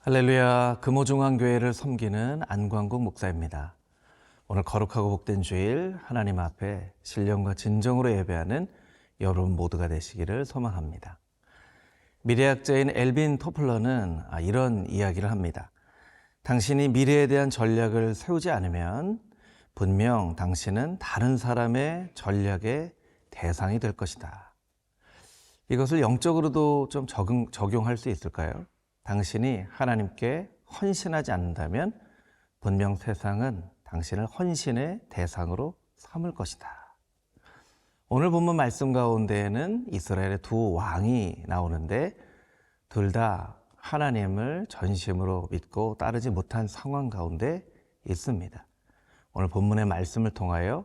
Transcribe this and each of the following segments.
할렐루야, 금호중앙교회를 섬기는 안광국 목사입니다. 오늘 거룩하고 복된 주일 하나님 앞에 신령과 진정으로 예배하는 여러분 모두가 되시기를 소망합니다. 미래학자인 엘빈 토플러는 이런 이야기를 합니다. 당신이 미래에 대한 전략을 세우지 않으면 분명 당신은 다른 사람의 전략의 대상이 될 것이다. 이것을 영적으로도 좀 적용할 수 있을까요? 당신이 하나님께 헌신하지 않는다면 분명 세상은 당신을 헌신의 대상으로 삼을 것이다. 오늘 본문 말씀 가운데에는 이스라엘의 두 왕이 나오는데 둘 다 하나님을 전심으로 믿고 따르지 못한 상황 가운데 있습니다. 오늘 본문의 말씀을 통하여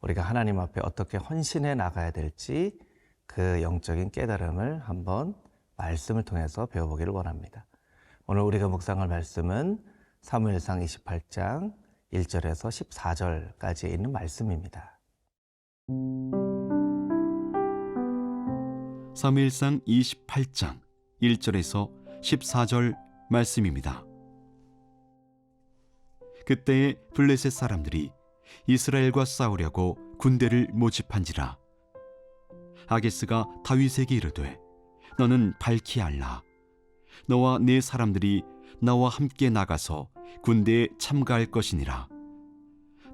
우리가 하나님 앞에 어떻게 헌신해 나가야 될지 그 영적인 깨달음을 한번 말씀을 통해서 배워보기를 원합니다. 오늘 우리가 묵상할 말씀은 사무엘상 28장 1절에서 14절까지 있는 말씀입니다. 사무엘상 28장 1절에서 14절 말씀입니다. 그때에 블레셋 사람들이 이스라엘과 싸우려고 군대를 모집한지라. 아게스가 다윗에게 이르되 너는 밝히 알라. 너와 네 사람들이 나와 함께 나가서 군대에 참가할 것이니라.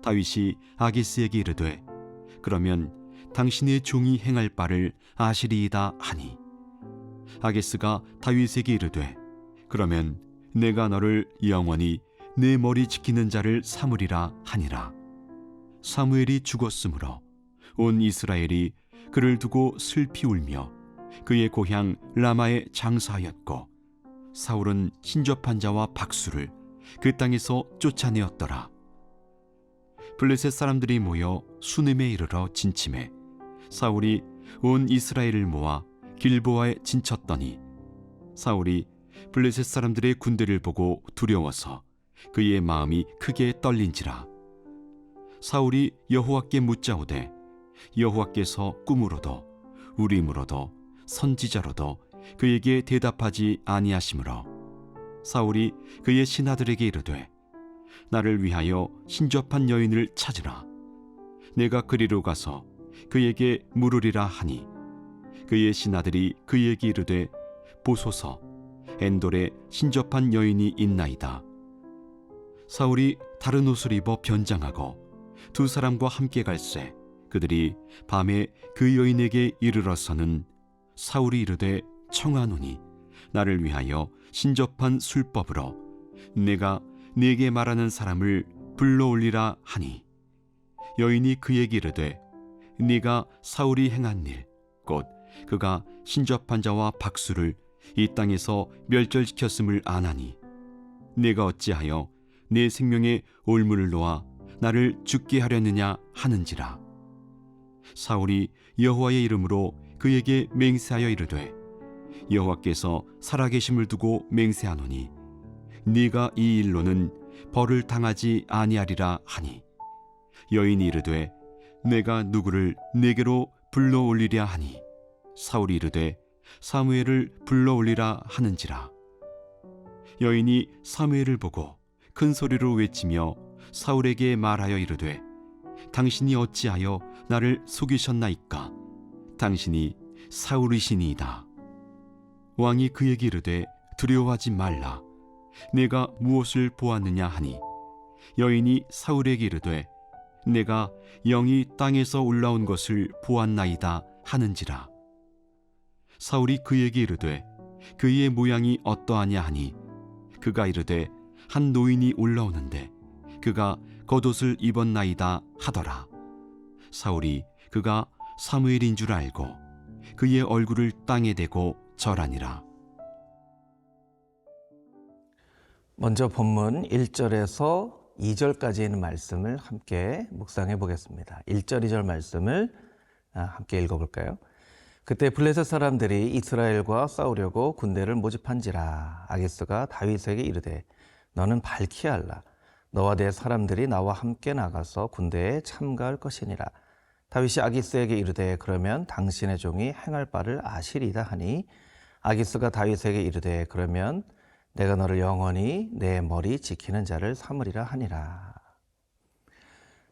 다윗이 아게스에게 이르되 그러면 당신의 종이 행할 바를 아시리이다 하니, 아게스가 다윗에게 이르되 그러면 내가 너를 영원히 내 머리 지키는 자를 삼으리라 하니라. 사무엘이 죽었으므로 온 이스라엘이 그를 두고 슬피 울며 그의 고향 라마에 장사하였고, 사울은 신접한 자와 박수를 그 땅에서 쫓아내었더라. 블레셋 사람들이 모여 수넴에 이르러 진침해 사울이 온 이스라엘을 모아 길보아에 진쳤더니, 사울이 블레셋 사람들의 군대를 보고 두려워서 그의 마음이 크게 떨린지라. 사울이 여호와께 묻자오되 여호와께서 꿈으로도 우림으로도 선지자로도 그에게 대답하지 아니하시므로 사울이 그의 신하들에게 이르되 나를 위하여 신접한 여인을 찾으라. 내가 그리로 가서 그에게 물으리라 하니, 그의 신하들이 그에게 이르되 보소서, 엔돌에 신접한 여인이 있나이다. 사울이 다른 옷을 입어 변장하고 두 사람과 함께 갈새 그들이 밤에 그 여인에게 이르러서는 사울이 이르되 청하노니 나를 위하여 신접한 술법으로 내가 네게 말하는 사람을 불러올리라 하니, 여인이 그에게 이르되 네가 사울이 행한 일 곧 그가 신접한 자와 박수를 이 땅에서 멸절시켰음을 아나니 네가 어찌하여 내 생명에 올무를 놓아 나를 죽게 하려느냐 하는지라. 사울이 여호와의 이름으로 그에게 맹세하여 이르되 여호와께서 살아계심을 두고 맹세하노니 네가 이 일로는 벌을 당하지 아니하리라 하니, 여인이 이르되 내가 누구를 내게로 불러올리랴 하니, 사울이 이르되 사무엘을 불러올리라 하는지라. 여인이 사무엘을 보고 큰 소리로 외치며 사울에게 말하여 이르되 당신이 어찌하여 나를 속이셨나이까? 당신이 사울이시니이다. 왕이 그에게 이르되 두려워하지 말라. 내가 무엇을 보았느냐 하니, 여인이 사울에게 이르되 내가 영이 땅에서 올라온 것을 보았나이다 하는지라. 사울이 그에게 이르되 그의 모양이 어떠하냐 하니, 그가 이르되 한 노인이 올라오는데 그가 겉옷을 입었나이다 하더라. 사울이 그가 사무엘인 줄 알고 그의 얼굴을 땅에 대고 절하니라. 먼저 본문 1절에서 2절까지 있는 말씀을 함께 묵상해 보겠습니다. 1절, 2절 말씀을 함께 읽어볼까요? 그때 블레셋 사람들이 이스라엘과 싸우려고 군대를 모집한지라. 아게스가 다윗에게 이르되 너는 밝히 알라. 너와 내 사람들이 나와 함께 나가서 군대에 참가할 것이니라. 다윗이 아기스에게 이르되 그러면 당신의 종이 행할 바를 아시리다 하니, 아기스가 다윗에게 이르되 그러면 내가 너를 영원히 내 머리 지키는 자를 삼으리라 하니라.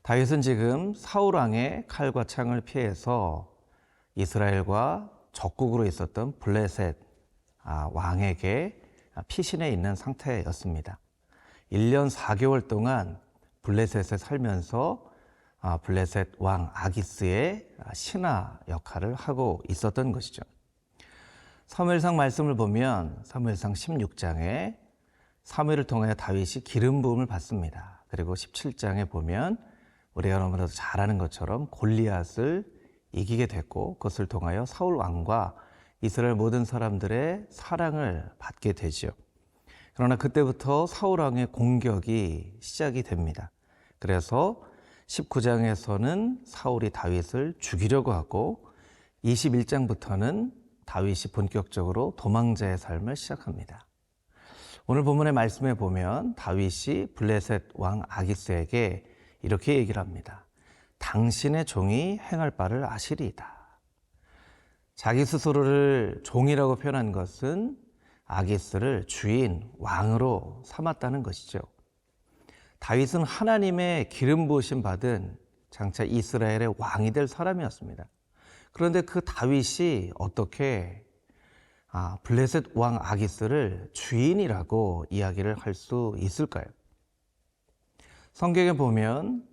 다윗은 지금 사울 왕의 칼과 창을 피해서 이스라엘과 적국으로 있었던 블레셋 왕에게 피신해 있는 상태였습니다. 1년 4개월 동안 블레셋에 살면서 블레셋 왕 아기스의 신하 역할을 하고 있었던 것이죠. 사무엘상 말씀을 보면 사무엘상 16장에 사무엘을 통하여 다윗이 기름 부음을 받습니다. 그리고 17장에 보면 우리가 너무나도 잘 아는 것처럼 골리앗을 이기게 됐고 그것을 통하여 사울 왕과 이스라엘 모든 사람들의 사랑을 받게 되죠. 그러나 그때부터 사울 왕의 공격이 시작이 됩니다. 그래서 19장에서는 사울이 다윗을 죽이려고 하고 21장부터는 다윗이 본격적으로 도망자의 삶을 시작합니다. 오늘 본문의 말씀에 보면 다윗이 블레셋 왕 아기스에게 이렇게 얘기를 합니다. 당신의 종이 행할 바를 아시리이다. 자기 스스로를 종이라고 표현한 것은 아기스를 주인, 왕으로 삼았다는 것이죠. 다윗은 하나님의 기름 부으심 받은 장차 이스라엘의 왕이 될 사람이었습니다. 그런데 그 다윗이 어떻게 블레셋 왕 아기스를 주인이라고 이야기를 할 수 있을까요? 성경에 보면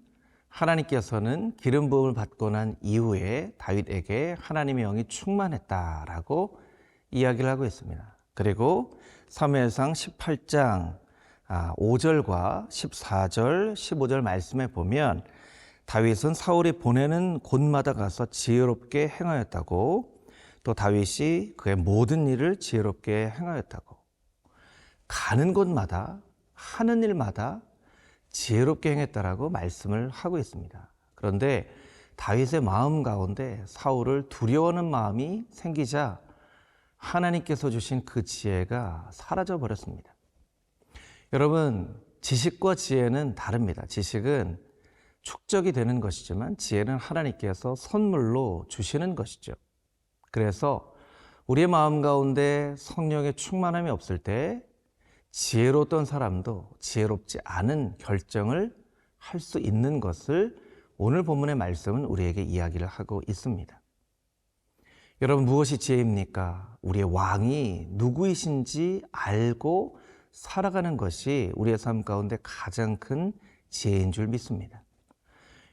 하나님께서는 기름 부음을 받고 난 이후에 다윗에게 하나님의 영이 충만했다라고 이야기를 하고 있습니다. 그리고 사무엘상 18장 5절과 14절, 15절 말씀에 보면 다윗은 사울이 보내는 곳마다 가서 지혜롭게 행하였다고, 또 다윗이 그의 모든 일을 지혜롭게 행하였다고, 가는 곳마다 하는 일마다 지혜롭게 행했다라고 말씀을 하고 있습니다. 그런데 다윗의 마음 가운데 사울을 두려워하는 마음이 생기자 하나님께서 주신 그 지혜가 사라져 버렸습니다. 여러분, 지식과 지혜는 다릅니다. 지식은 축적이 되는 것이지만 지혜는 하나님께서 선물로 주시는 것이죠. 그래서 우리의 마음 가운데 성령의 충만함이 없을 때 지혜로웠던 사람도 지혜롭지 않은 결정을 할 수 있는 것을 오늘 본문의 말씀은 우리에게 이야기를 하고 있습니다. 여러분, 무엇이 지혜입니까? 우리의 왕이 누구이신지 알고 살아가는 것이 우리의 삶 가운데 가장 큰 지혜인 줄 믿습니다.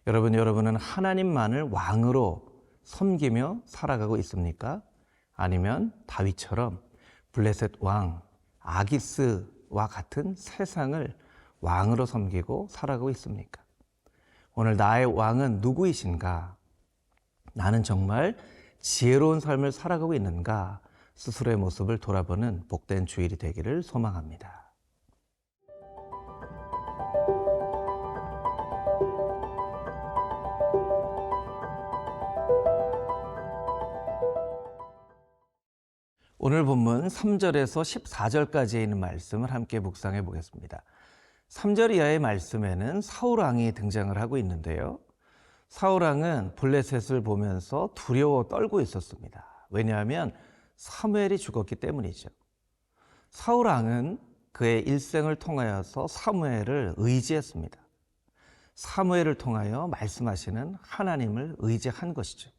여러분은 하나님만을 왕으로 섬기며 살아가고 있습니까? 아니면 다윗처럼 블레셋 왕 아기스와 같은 세상을 왕으로 섬기고 살아가고 있습니까? 오늘 나의 왕은 누구이신가? 나는 정말 지혜로운 삶을 살아가고 있는가? 스스로의 모습을 돌아보는 복된 주일이 되기를 소망합니다. 오늘 본문 3절에서 14절까지에 있는 말씀을 함께 묵상해 보겠습니다. 3절 이하의 말씀에는 사울 왕이 등장을 하고 있는데요. 사울 왕은 블레셋을 보면서 두려워 떨고 있었습니다. 왜냐하면 사무엘이 죽었기 때문이죠. 사울 왕은 그의 일생을 통하여서 사무엘을 의지했습니다. 사무엘을 통하여 말씀하시는 하나님을 의지한 것이죠.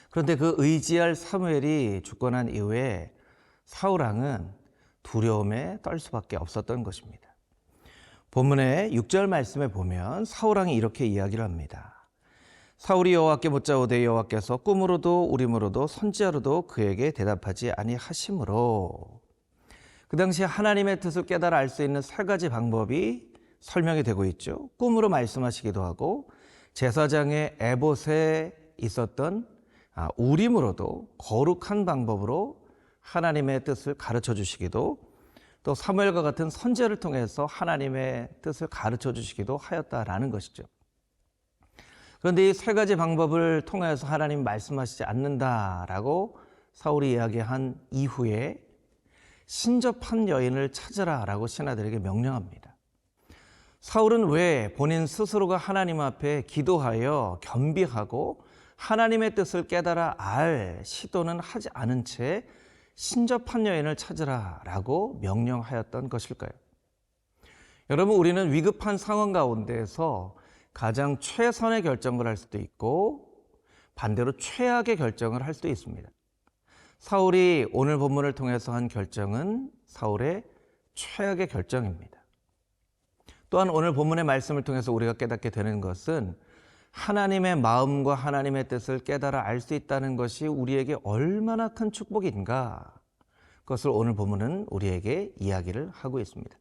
그런데 그 의지할 사무엘이 죽고 난 이후에 사울 왕은 두려움에 떨 수밖에 없었던 것입니다. 본문의 6절 말씀에 보면 사울 왕이 이렇게 이야기를 합니다. 사울이 여호와께 묻자오되 여호와께서 꿈으로도 우림으로도 선지자로도 그에게 대답하지 아니하시므로. 그 당시 하나님의 뜻을 깨달아 알 수 있는 세 가지 방법이 설명이 되고 있죠. 꿈으로 말씀하시기도 하고, 제사장의 에봇에 있었던 우림으로도 거룩한 방법으로 하나님의 뜻을 가르쳐 주시기도, 또 사무엘과 같은 선지자를 통해서 하나님의 뜻을 가르쳐 주시기도 하였다라는 것이죠. 그런데 이 세 가지 방법을 통해서 하나님 말씀하시지 않는다라고 사울이 이야기한 이후에 신접한 여인을 찾으라라고 신하들에게 명령합니다. 사울은 왜 본인 스스로가 하나님 앞에 기도하여 겸비하고 하나님의 뜻을 깨달아 알 시도는 하지 않은 채 신접한 여인을 찾으라라고 명령하였던 것일까요? 여러분, 우리는 위급한 상황 가운데에서 가장 최선의 결정을 할 수도 있고 반대로 최악의 결정을 할 수도 있습니다. 사울이 오늘 본문을 통해서 한 결정은 사울의 최악의 결정입니다. 또한 오늘 본문의 말씀을 통해서 우리가 깨닫게 되는 것은 하나님의 마음과 하나님의 뜻을 깨달아 알 수 있다는 것이 우리에게 얼마나 큰 축복인가, 그것을 오늘 본문은 우리에게 이야기를 하고 있습니다.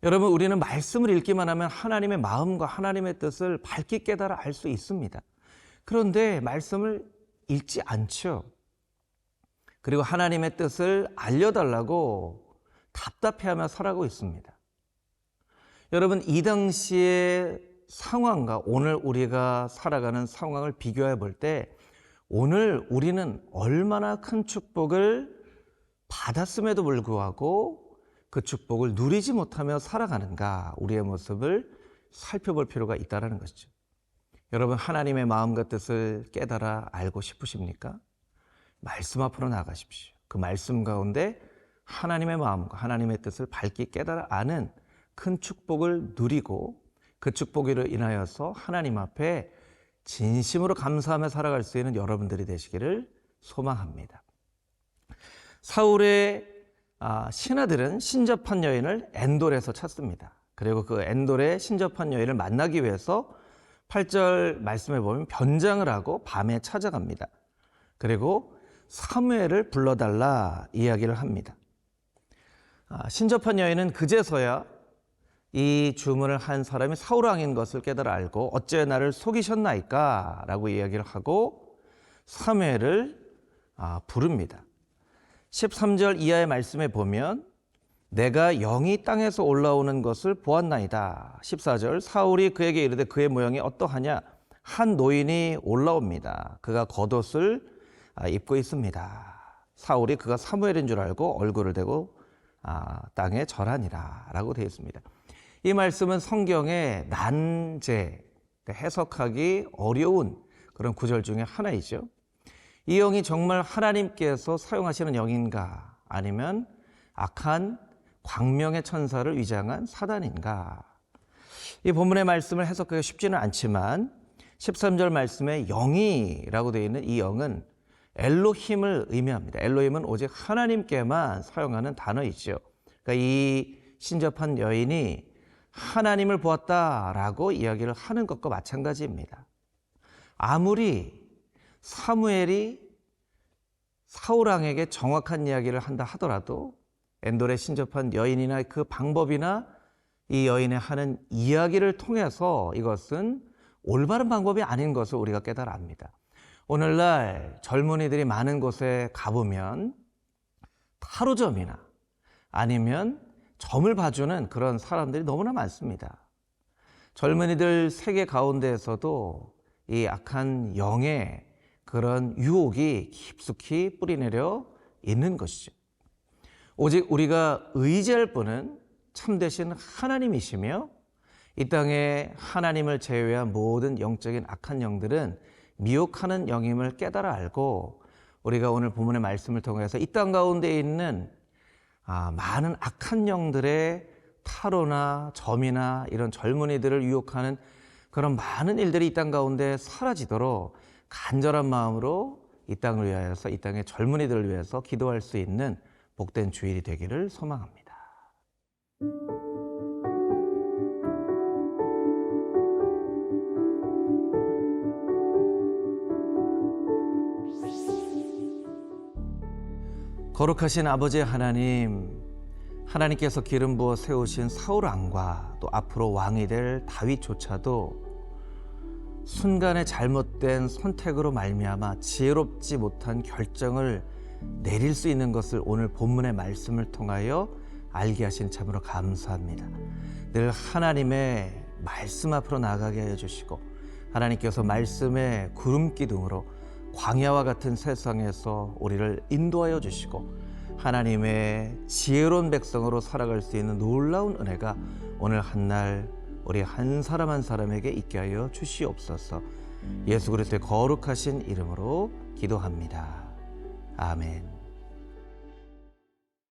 여러분, 우리는 말씀을 읽기만 하면 하나님의 마음과 하나님의 뜻을 밝게 깨달아 알 수 있습니다. 그런데 말씀을 읽지 않죠. 그리고 하나님의 뜻을 알려달라고 답답해하며 살아가고 있습니다. 여러분, 이 당시의 상황과 오늘 우리가 살아가는 상황을 비교해 볼 때 오늘 우리는 얼마나 큰 축복을 받았음에도 불구하고 그 축복을 누리지 못하며 살아가는가, 우리의 모습을 살펴볼 필요가 있다는 것이죠. 여러분, 하나님의 마음과 뜻을 깨달아 알고 싶으십니까? 말씀 앞으로 나가십시오. 그 말씀 가운데 하나님의 마음과 하나님의 뜻을 밝게 깨달아 아는 큰 축복을 누리고 그 축복으로 인하여서 하나님 앞에 진심으로 감사하며 살아갈 수 있는 여러분들이 되시기를 소망합니다. 사울의 신하들은 신접한 여인을 엔돌에서 찾습니다. 그리고 그 엔돌의 신접한 여인을 만나기 위해서 8절 말씀에 보면 변장을 하고 밤에 찾아갑니다. 그리고 사무엘을 불러달라 이야기를 합니다. 신접한 여인은 그제서야 이 주문을 한 사람이 사울왕인 것을 깨달아 알고 어째 나를 속이셨나이까 라고 이야기를 하고 사무엘을 부릅니다. 13절 이하의 말씀에 보면 내가 영이 땅에서 올라오는 것을 보았나이다. 14절 사울이 그에게 이르되 그의 모양이 어떠하냐? 한 노인이 올라옵니다. 그가 겉옷을 입고 있습니다. 사울이 그가 사무엘인 줄 알고 얼굴을 대고 땅에 절하니라 라고 되어 있습니다. 이 말씀은 성경의 난제, 해석하기 어려운 그런 구절 중에 하나이죠. 이 영이 정말 하나님께서 사용하시는 영인가, 아니면 악한 광명의 천사를 위장한 사단인가? 이 본문의 말씀을 해석하기 쉽지는 않지만 13절 말씀에 영이라고 되어 있는 이 영은 엘로힘을 의미합니다. 엘로힘은 오직 하나님께만 사용하는 단어이죠. 그러니까 이 신접한 여인이 하나님을 보았다라고 이야기를 하는 것과 마찬가지입니다. 아무리 사무엘이 사울왕에게 정확한 이야기를 한다 하더라도 엔돌에 신접한 여인이나 그 방법이나 이 여인의 하는 이야기를 통해서 이것은 올바른 방법이 아닌 것을 우리가 깨달아 압니다. 오늘날 젊은이들이 많은 곳에 가보면 타로점이나 아니면 점을 봐주는 그런 사람들이 너무나 많습니다. 젊은이들 세계 가운데에서도 이 악한 영의 그런 유혹이 깊숙이 뿌리내려 있는 것이죠. 오직 우리가 의지할 분은 참되신 하나님이시며 이 땅에 하나님을 제외한 모든 영적인 악한 영들은 미혹하는 영임을 깨달아 알고 우리가 오늘 본문의 말씀을 통해서 이 땅 가운데 있는 많은 악한 영들의 타로나 점이나 이런 젊은이들을 유혹하는 그런 많은 일들이 이 땅 가운데 사라지도록 간절한 마음으로 이 땅을 위하여서 이 땅의 젊은이들을 위해서 기도할 수 있는 복된 주일이 되기를 소망합니다. 거룩하신 아버지 하나님, 하나님께서 기름 부어 세우신 사울 왕과 또 앞으로 왕이 될 다윗조차도 순간의 잘못된 선택으로 말미암아 지혜롭지 못한 결정을 내릴 수 있는 것을 오늘 본문의 말씀을 통하여 알게 하신 참으로 감사합니다. 늘 하나님의 말씀 앞으로 나가게 하여 주시고 하나님께서 말씀의 구름 기둥으로 광야와 같은 세상에서 우리를 인도하여 주시고 하나님의 지혜로운 백성으로 살아갈 수 있는 놀라운 은혜가 오늘 한날 우리 한 사람 한 사람에게 있게 하여 주시옵소서. 예수 그리스도의 거룩하신 이름으로 기도합니다. 아멘.